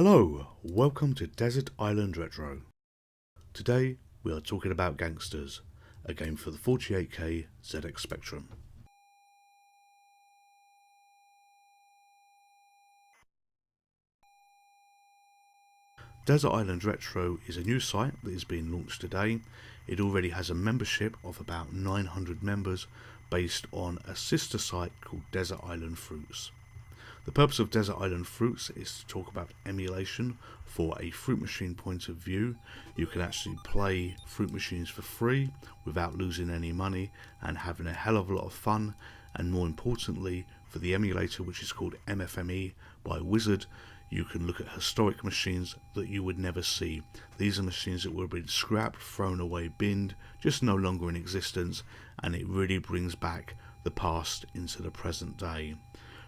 Hello, welcome to Desert Island Retro. Today we are talking about Gangsters, a game for the 48K ZX Spectrum. Desert Island Retro is a new site that is being launched today. It already has a membership of about 900 members based on a sister site called Desert Island Fruits. The purpose of Desert Island Fruits is to talk about emulation for a fruit machine point of view. You can actually play fruit machines for free without losing any money and having a hell of a lot of fun, and more importantly, for the emulator, which is called MFME by Wizard, you can look at historic machines that you would never see. These are machines that were being scrapped, thrown away, binned, just no longer in existence, and it really brings back the past into the present day.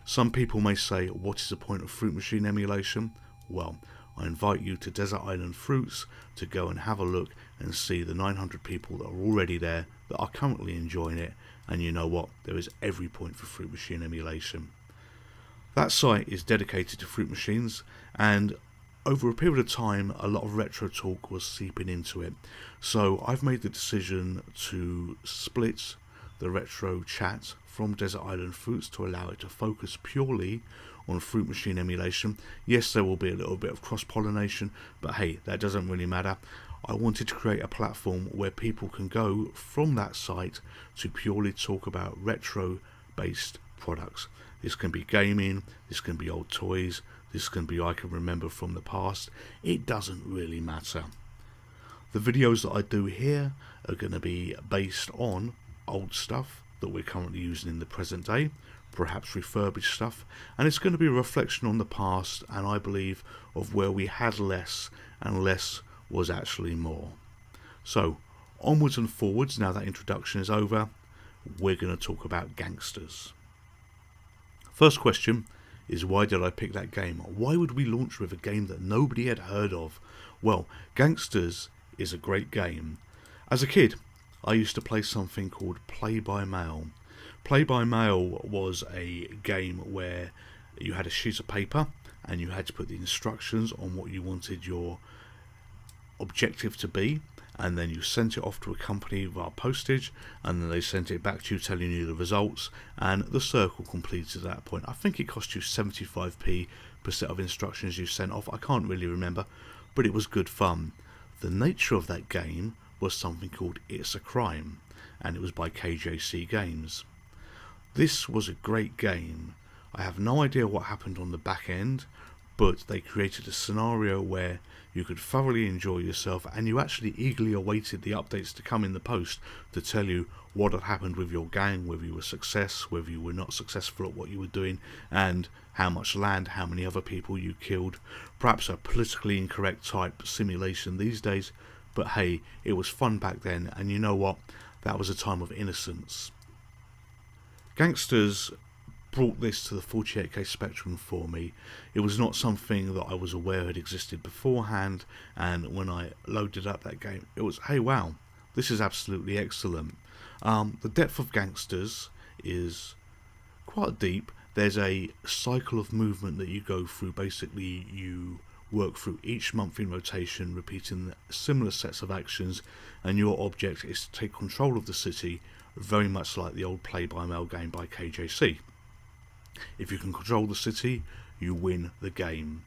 Some people may say, what is the point of fruit machine emulation? Well, I invite you to Desert Island Fruits to go and have a look and see the 900 people that are already there that are currently enjoying it, and you know what, there is every point for fruit machine emulation. That site is dedicated to fruit machines, and over a period of time a lot of retro talk was seeping into it. So I've made the decision to split the retro chat from Desert Island Fruits to allow it to focus purely on fruit machine emulation. Yes, there will be a little bit of cross-pollination, but hey, that doesn't really matter. I wanted to create a platform where people can go from that site to purely talk about retro-based products. This can be gaming, this can be old toys, this can be I can remember from the past. It doesn't really matter. The videos that I do here are going to be based on old stuff that we're currently using in the present day, perhaps refurbished stuff, and it's going to be a reflection on the past, and I believe of where we had less and less was actually more. So onwards and forwards, now that introduction is over, we're going to talk about Gangsters. First question is, why did I pick that game? Why would we launch with a game that nobody had heard of? Well, Gangsters is a great game. As a kid, I used to play something called Play by Mail. Play by Mail was a game where you had a sheet of paper and you had to put the instructions on what you wanted your objective to be, and then you sent it off to a company via postage, and then they sent it back to you telling you the results, and the circle completed at that point. I think it cost you 75p per set of instructions you sent off. I can't really remember, but it was good fun. The nature of that game was something called It's a Crime, and it was by KJC Games. This was a great game. I have no idea what happened on the back end, but they created a scenario where you could thoroughly enjoy yourself, and you actually eagerly awaited the updates to come in the post to tell you what had happened with your gang, whether you were success, whether you were not successful at what you were doing, and how much land, how many other people you killed. Perhaps a politically incorrect type simulation these days, but hey, it was fun back then, and you know what? That was a time of innocence. Gangsters brought this to the 48K Spectrum for me. It was not something that I was aware had existed beforehand, and when I loaded up that game, it was, hey wow, this is absolutely excellent. The depth of Gangsters is quite deep. There's a cycle of movement that you go through. Basically, you work through each month in rotation, repeating similar sets of actions, and your object is to take control of the city, very much like the old play-by-mail game by KJC. If you can control the city, you win the game.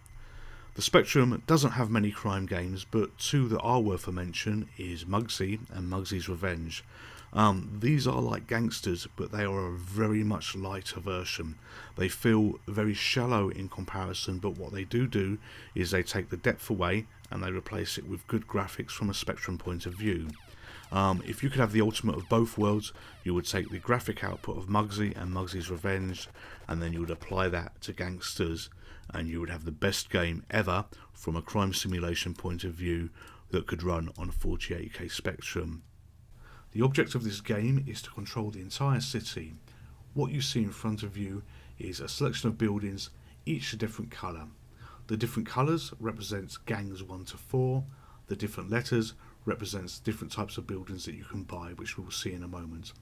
The Spectrum doesn't have many crime games, but two that are worth a mention is Mugsy and Mugsy's Revenge. These are like Gangsters, but they are a very much lighter version. They feel very shallow in comparison, but what they do is they take the depth away and they replace it with good graphics from a Spectrum point of view. If you could have the ultimate of both worlds, you would take the graphic output of Mugsy and Mugsy's Revenge, and then you would apply that to Gangsters, and you would have the best game ever from a crime simulation point of view that could run on 48K Spectrum. The object of this game is to control the entire city. What you see in front of you is a selection of buildings, each a different colour. The different colours represents gangs 1 to 4, the different letters represents different types of buildings that you can buy, which we will see in a moment.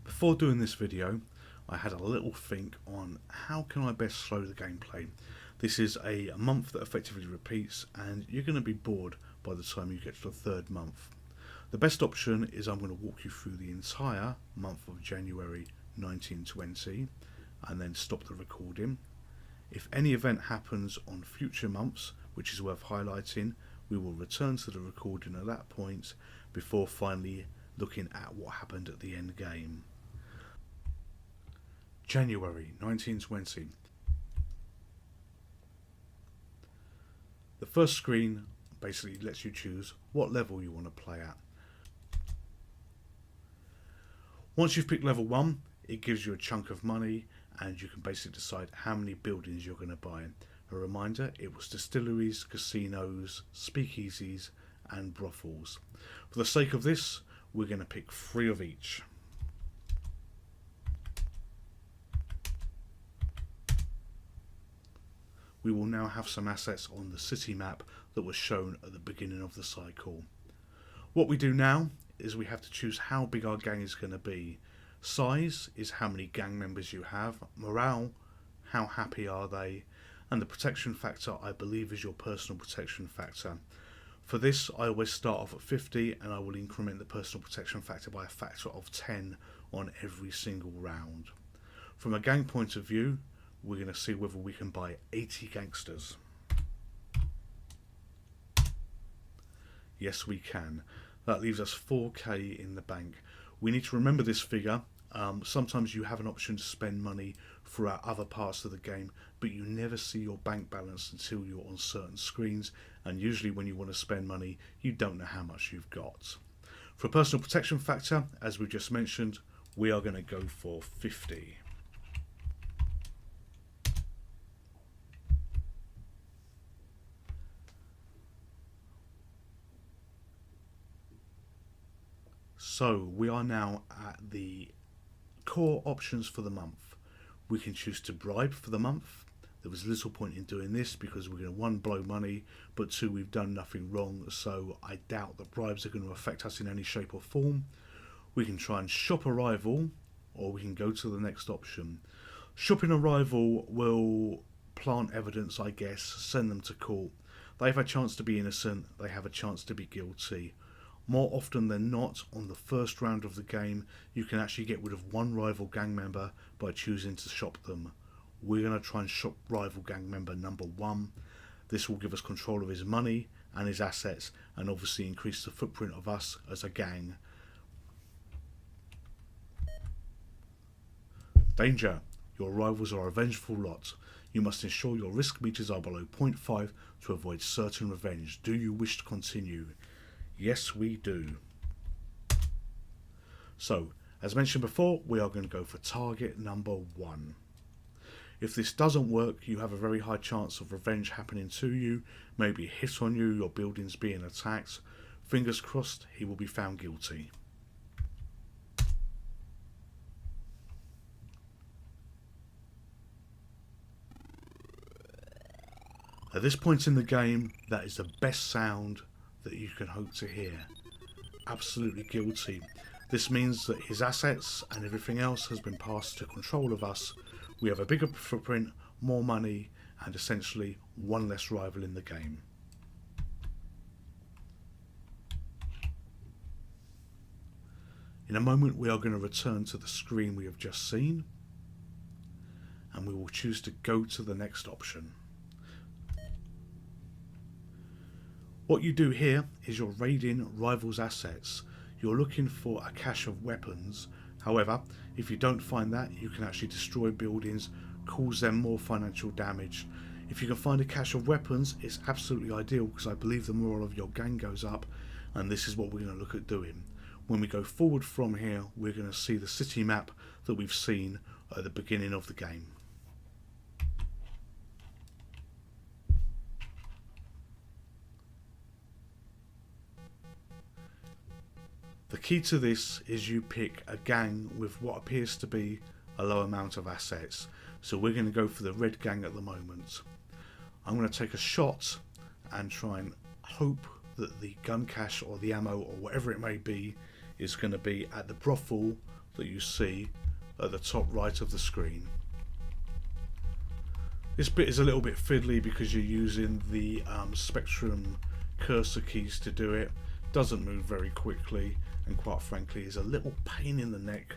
Before doing this video, I had a little think on how can I best slow the gameplay. This is a month that effectively repeats, and you're going to be bored by the time you get to the third month. The best option is I'm going to walk you through the entire month of January 1920 and then stop the recording. If any event happens on future months which is worth highlighting, we will return to the recording at that point before finally looking at what happened at the end game. January 1920. The first screen basically lets you choose what level you want to play at. Once you've picked level 1, it gives you a chunk of money and you can basically decide how many buildings you're going to buy. A reminder, it was distilleries, casinos, speakeasies and brothels. For the sake of this, we're going to pick 3 of each. We will now have some assets on the city map that was shown at the beginning of the cycle. What we do now is we have to choose how big our gang is going to be. Size is how many gang members you have. Morale, how happy are they? And the protection factor, I believe, is your personal protection factor. For this, I always start off at 50 and I will increment the personal protection factor by a factor of 10 on every single round. From a gang point of view, we're going to see whether we can buy 80 gangsters. Yes, we can. That leaves us 4k in the bank. We need to remember this figure. Sometimes you have an option to spend money throughout other parts of the game, but you never see your bank balance until you're on certain screens, and usually when you want to spend money, you don't know how much you've got. For a personal protection factor, as we just mentioned, we are going to go for 50. So we are now at the core options for the month. We can choose to bribe for the month. There was little point in doing this because we're going to 1, blow money, but 2, we've done nothing wrong, so I doubt that bribes are going to affect us in any shape or form. We can try and shop a rival, or we can go to the next option. Shopping a rival will plant evidence, I guess, send them to court. They have a chance to be innocent, they have a chance to be guilty. More often than not, on the first round of the game, you can actually get rid of 1 rival gang member by choosing to shop them. We're going to try and shop rival gang member number 1. This will give us control of his money and his assets, and obviously increase the footprint of us as a gang. Danger! Your rivals are a vengeful lot. You must ensure your risk meters are below 0.5 to avoid certain revenge. Do you wish to continue? Yes, we do. So, as mentioned before, we are going to go for target number 1. If this doesn't work, you have a very high chance of revenge happening to you, maybe a hit on you, your buildings being attacked. Fingers crossed, he will be found guilty. At this point in the game, that is the best sound that you can hope to hear. Absolutely guilty. This means that his assets and everything else has been passed to control of us. We have a bigger footprint, more money, and essentially 1 less rival in the game. In a moment we are going to return to the screen we have just seen, and we will choose to go to the next option. What you do here is you're raiding rivals' assets. You're looking for a cache of weapons. However, if you don't find that, you can actually destroy buildings, cause them more financial damage. If you can find a cache of weapons, it's absolutely ideal because I believe the morale of your gang goes up, and this is what we're going to look at doing. When we go forward from here, we're going to see the city map that we've seen at the beginning of the game. The key to this is you pick a gang with what appears to be a low amount of assets. So we're going to go for the red gang at the moment. I'm going to take a shot and try and hope that the gun cache or the ammo or whatever it may be is going to be at the brothel that you see at the top right of the screen. This bit is a little bit fiddly because you're using the Spectrum cursor keys to do it. Doesn't move very quickly, and quite frankly is a little pain in the neck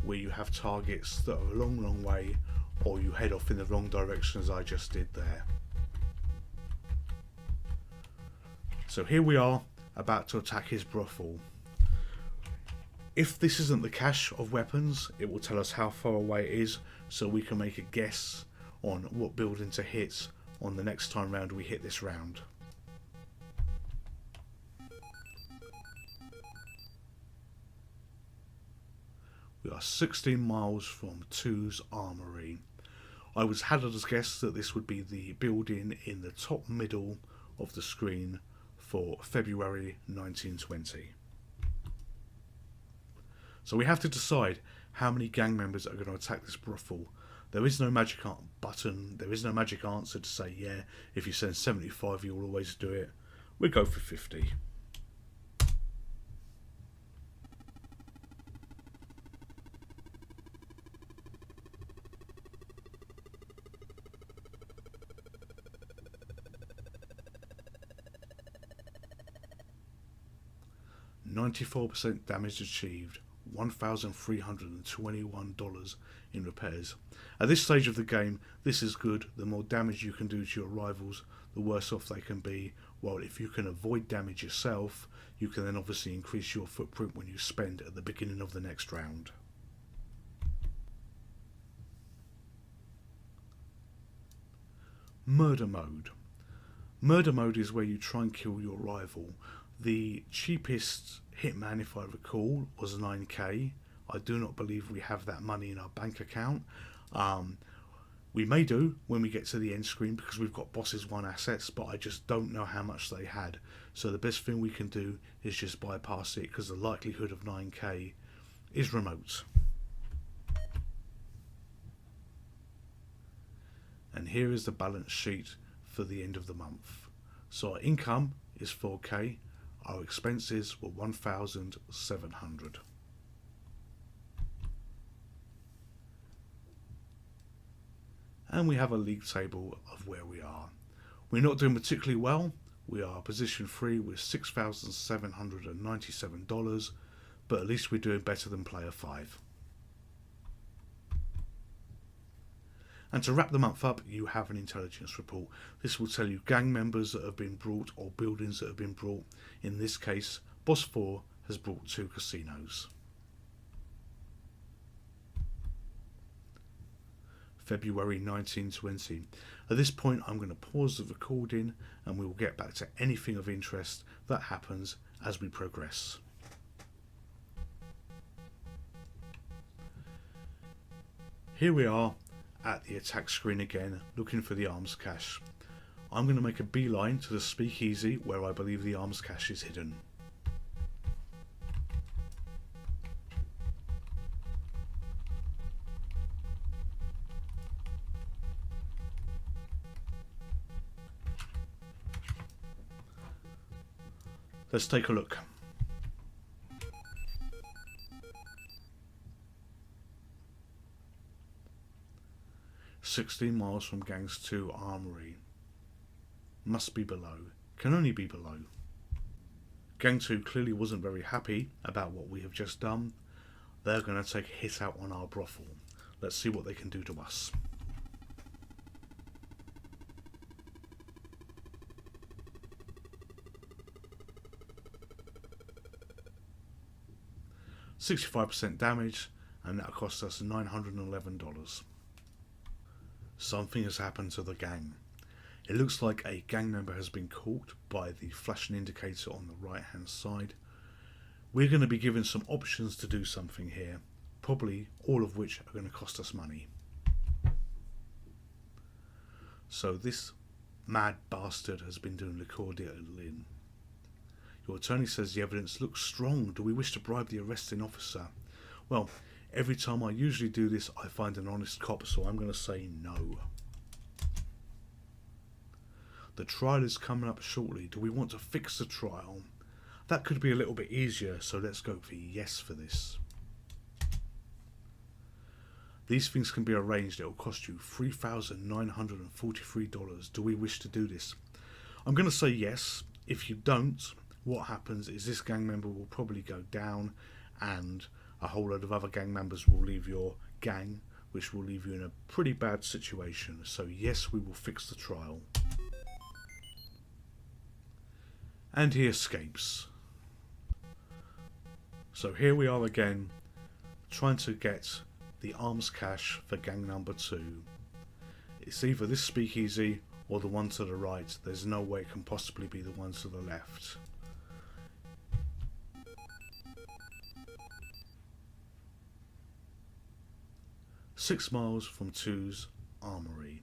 where you have targets that are a long way, or you head off in the wrong direction as I just did there. So here we are about to attack his brothel. If this isn't the cache of weapons, it will tell us how far away it is, so we can make a guess on what building to hit on the next time round we hit this round. We are 16 miles from 2's armory. I was hazardous guess that this would be the building in the top middle of the screen for February 1920. So we have to decide how many gang members are going to attack this brothel. There is no magic button, there is no magic answer to say, yeah, if you send 75 you'll always do it. We'll go for 50. $94% damage achieved, $1,321 in repairs. At this stage of the game, this is good. The more damage you can do to your rivals, the worse off they can be. While if you can avoid damage yourself, you can then obviously increase your footprint when you spend at the beginning of the next round. Murder mode. Murder mode is where you try and kill your rival. The cheapest hitman, if I recall, was 9k. I do not believe we have that money in our bank account. We may do when we get to the end screen because we've got bosses 1 assets, but I just don't know how much they had. So the best thing we can do is just bypass it because the likelihood of 9k is remote. And here is the balance sheet for the end of the month. So our income is 4k. Our expenses were 1,700. And we have a league table of where we are. We're not doing particularly well. We are position 3 with $6,797, but at least we're doing better than player 5. And to wrap the month up, you have an intelligence report. This will tell you gang members that have been brought or buildings that have been brought. In this case, Boss 4 has brought 2 casinos. February 1920. At this point, I'm going to pause the recording and we will get back to anything of interest that happens as we progress. Here we are at the attack screen again, looking for the arms cache. I'm going to make a beeline to the speakeasy where I believe the arms cache is hidden. Let's take a look. "16 miles from Gangs 2 Armory. Must be below. Can only be below." Gang 2 clearly wasn't very happy about what we have just done. They're going to take a hit out on our brothel. Let's see what they can do to us. $65% damage, and that cost us $911. Something has happened to the gang. It looks like a gang member has been caught by the flashing indicator on the right hand side. We're going to be given some options to do something here, probably all of which are going to cost us money. So this mad bastard has been doing licordialing. Your attorney says the evidence looks strong. Do we wish to bribe the arresting officer? Well, every time I usually do this, I find an honest cop, so I'm going to say no. The trial is coming up shortly. Do we want to fix the trial? That could be a little bit easier, so let's go for yes for this. These things can be arranged. It will cost you $3,943. Do we wish to do this? I'm going to say yes. If you don't, what happens is this gang member will probably go down and a whole load of other gang members will leave your gang, which will leave you in a pretty bad situation. So yes, we will fix the trial. And he escapes. So here we are again, trying to get the arms cache for gang number 2. It's either this speakeasy or the one to the right. There's no way it can possibly be the one to the left. Six miles from 2's armory.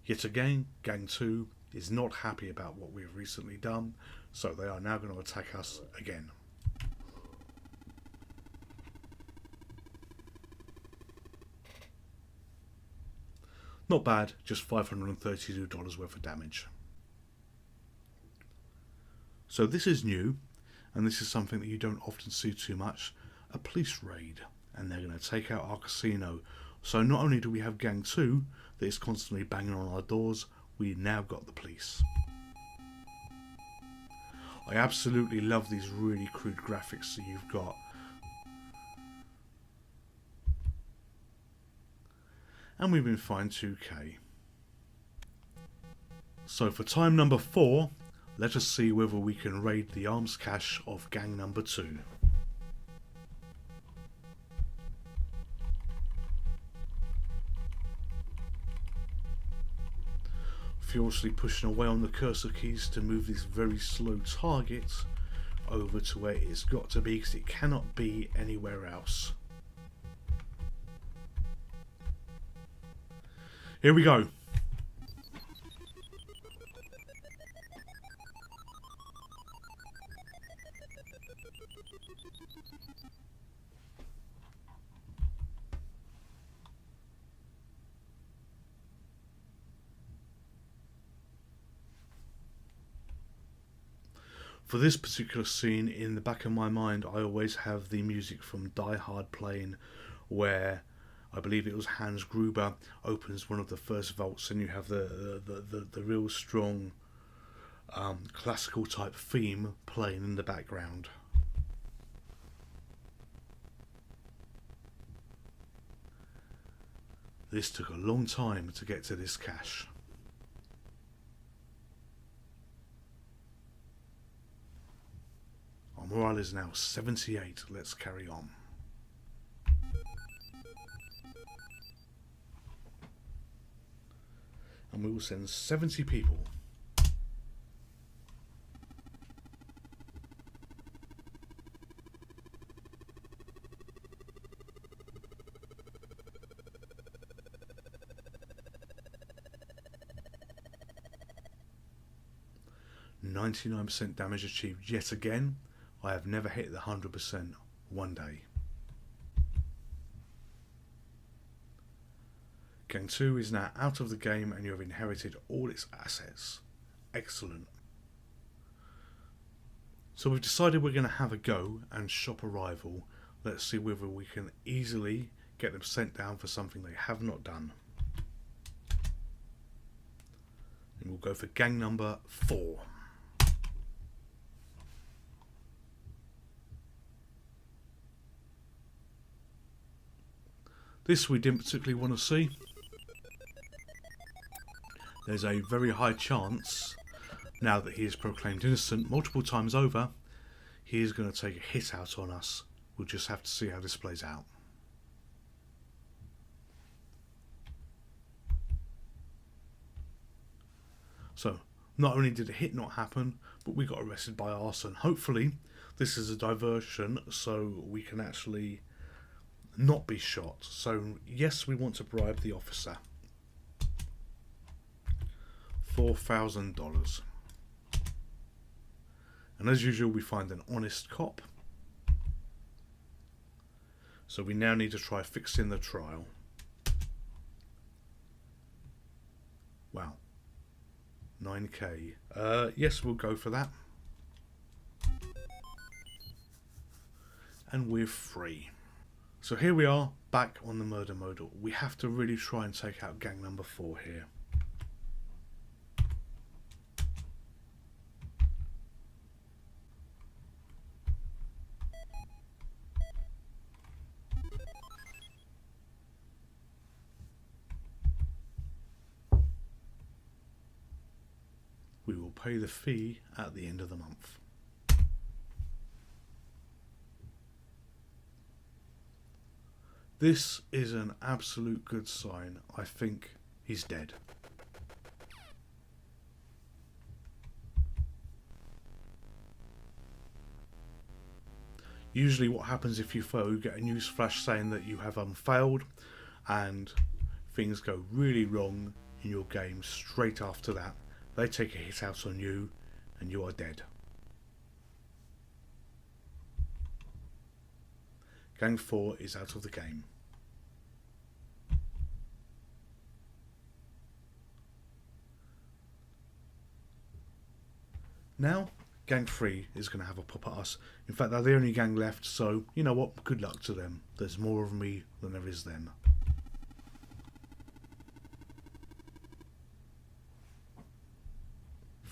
Yet again, Gang 2 is not happy about what we have recently done, so they are now going to attack us again. Not bad, just $532 worth of damage. So this is new, and this is something that you don't often see too much, a police raid, and they're going to take out our casino. So not only do we have Gang 2 that is constantly banging on our doors, we now got the police. I absolutely love these really crude graphics that you've got. And we've been fined 2k. So for time number 4, let us see whether we can raid the arms cache of gang number 2. Furiously pushing away on the cursor keys to move this very slow target over to where it's got to be, because it cannot be anywhere else. Here we go. For this particular scene, in the back of my mind, I always have the music from Die Hard playing, where I believe it was Hans Gruber opens one of the first vaults, and you have the real strong classical type theme playing in the background. This took a long time to get to this cache. Our morale is now 78. Let's carry on. And we will send 70 people. %99 damage achieved yet again. I have never hit the 100% one day. Gang 2 is now out of the game and you have inherited all its assets. Excellent. So we've decided we're going to have a go and shop a rival. Let's see whether we can easily get them sent down for something they have not done. And we'll go for gang number 4. This we didn't particularly want to see. There's a very high chance, now that he is proclaimed innocent multiple times over, he is going to take a hit out on us. We'll just have to see how this plays out. So, not only did a hit not happen, but we got arrested by arson. Hopefully, this is a diversion so we can actually not be shot. So yes, we want to bribe the officer. $4,000. And as usual, we find an honest cop. So we now need to try fixing the trial. Wow. 9k. Yes, we'll go for that. and we're free. So here we are, back on the murder mode. We have to really try and take out gang number 4 here. We will pay the fee at the end of the month. This is an absolute good sign. I think he's dead. Usually what happens if you fail, you get a news flash saying that you have failed, and things go really wrong in your game straight after that. They take a hit out on you and you are dead. Gang 4 is out of the game. Now, Gang 3 is going to have a pop at us. In fact, they're the only gang left, so you know what? Good luck to them. There's more of me than there is them.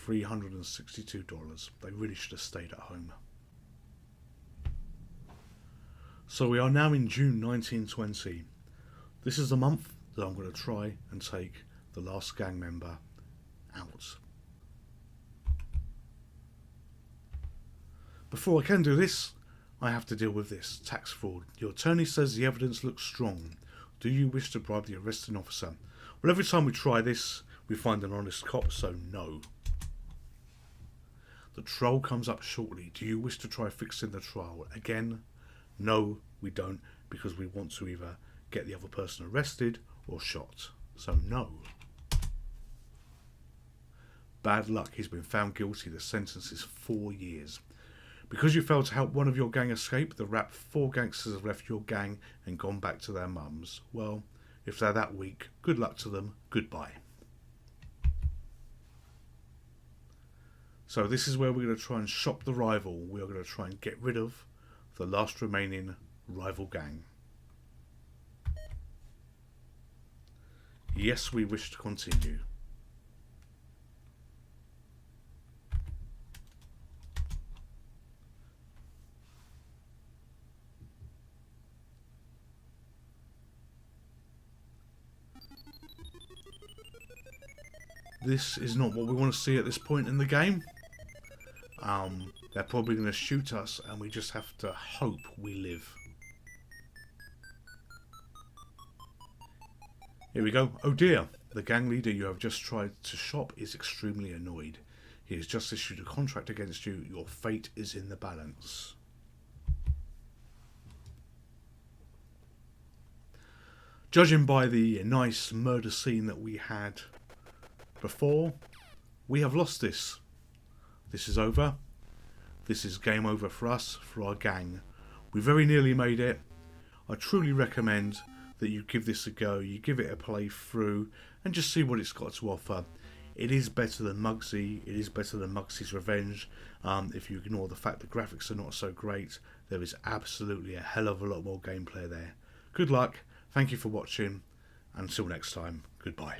$362. They really should have stayed at home. So we are now in June 1920. This is the month that I'm going to try and take the last gang member out. Before I can do this, I have to deal with this. Tax fraud. Your attorney says the evidence looks strong. Do you wish to bribe the arresting officer? Well, every time we try this, we find an honest cop, so no. The trial comes up shortly. Do you wish to try fixing the trial? Again, no, we don't, because we want to either get the other person arrested or shot. So no. Bad luck, he's been found guilty. The sentence is 4 years. Because you failed to help one of your gang escape, the rap 4 gangsters have left your gang and gone back to their mums. Well, if they're that weak, good luck to them. Goodbye. So this is where we're going to try and shop the rival. We are going to try and get rid of the last remaining rival gang. Yes, we wish to continue. This is not what we want to see at this point in the game. They're probably going to shoot us and we just have to hope we live. Here we go. Oh dear, the gang leader you have just tried to shop is extremely annoyed. He has just issued a contract against you. Your fate is in the balance. Judging by the nice murder scene that we had before, we have lost this. This is over. This is game over for us, for our gang. We very nearly made it. I truly recommend that you give this a go. You give it a play through and just see what it's got to offer. It is better than Mugsy. It is better than Mugsy's Revenge. If you ignore the fact the graphics are not so great, there is absolutely a hell of a lot more gameplay there. Good luck. Thank you for watching. Until next time, goodbye.